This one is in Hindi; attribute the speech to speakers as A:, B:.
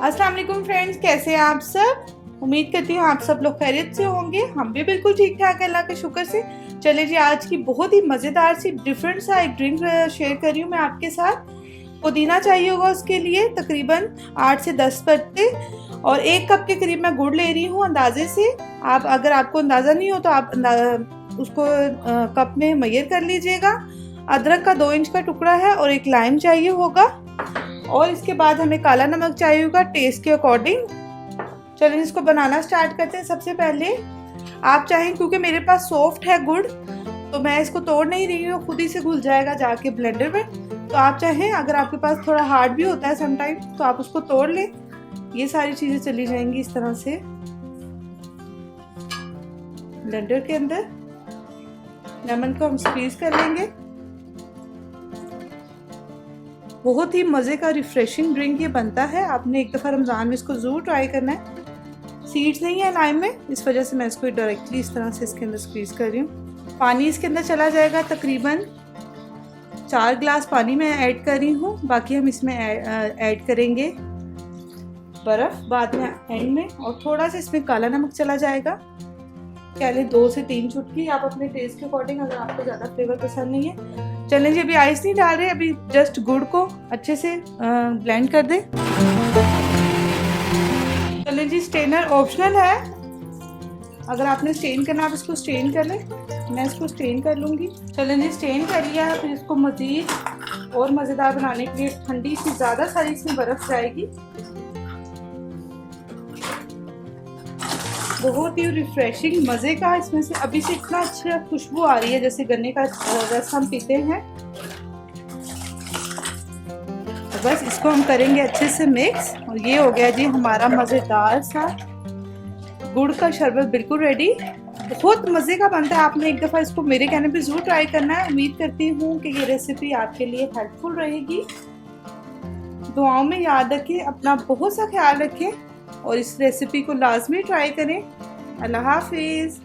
A: अस्सलाम वालेकुम फ्रेंड्स, कैसे हैं आप सब। उम्मीद करती हूँ आप सब लोग खैरियत से होंगे। हम भी बिल्कुल ठीक ठाक है अल्लाह के शुक्र से। चले जी, आज की बहुत ही मज़ेदार सी डिफरेंट सा एक ड्रिंक शेयर कर रही हूँ मैं आपके साथ। पुदीना चाहिए होगा उसके लिए तकरीबन 8 से 10 पत्ते और 1 कप के करीब मैं गुड़ ले रही हूँ अंदाजे से। आप अगर आपको अंदाज़ा नहीं हो तो आप उसको कप में मैयर कर लीजिएगा। अदरक का 2 इंच का टुकड़ा है और 1 लाइम चाहिए होगा और इसके बाद हमें काला नमक चाहिए होगा टेस्ट के अकॉर्डिंग। चलिए इसको बनाना स्टार्ट करते हैं। सबसे पहले आप चाहें, क्योंकि मेरे पास सॉफ्ट है गुड़ तो मैं इसको तोड़ नहीं रही हूँ, खुद ही से घुल जाएगा जाके ब्लेंडर में। तो आप चाहें, अगर आपके पास थोड़ा हार्ड भी होता है समटाइम, तो आप उसको तोड़ लें। ये सारी चीज़ें चली जाएंगी इस तरह से ब्लेंडर के अंदर। लेमन को हम स्क्वीज कर लेंगे। बहुत ही मज़े का रिफ्रेशिंग ड्रिंक ये बनता है। आपने एक दफ़ा रमज़ान में इसको ज़रूर ट्राई करना है। सीड्स नहीं है लाइम में, इस वजह से मैं इसको डायरेक्टली इस तरह से इसके अंदर स्क्वीज कर रही हूँ। पानी इसके अंदर चला जाएगा, तकरीबन 4 गिलास पानी मैं ऐड कर रही हूँ। बाकी हम इसमें ऐड करेंगे बर्फ़ बाद में एंड में, और थोड़ा सा इसमें काला नमक चला जाएगा। कह लें 2 से 3 चुटकी, आप अपने टेस्ट के अकॉर्डिंग, अगर आपको ज़्यादा फ्लेवर पसंद नहीं है। चलें जी, अभी आइस नहीं डाल रहे, अभी जस्ट गुड़ को अच्छे से ब्लेंड कर दें। चलें जी, स्टेनर ऑप्शनल है, अगर आपने स्टेन करना आप इसको स्टेन कर लें। मैं इसको स्टेन कर लूँगी। चलें जी, स्टेन कर लिया है। फिर इसको मज़ीद और मज़ेदार बनाने के लिए ठंडी सी ज़्यादा सारी इसमें बर्फ़ जाएगी। बहुत ही रिफ्रेशिंग मज़े का इसमें से अभी से इतना अच्छा खुशबू आ रही है, जैसे गन्ने का रस हम पीते हैं। तो बस इसको हम करेंगे अच्छे से मिक्स, और ये हो गया जी हमारा मज़ेदार सा गुड़ का शरबत बिल्कुल रेडी। बहुत मज़े का बनता है। आपने एक दफ़ा इसको मेरे कहने पे ज़रूर ट्राई करना है। उम्मीद करती हूँ कि ये रेसिपी आपके लिए हेल्पफुल रहेगी। दुआओं में याद रखें, अपना बहुत सा ख्याल रखें और इस रेसिपी को लाजमी ट्राई करें। अल्लाह हाफिज़।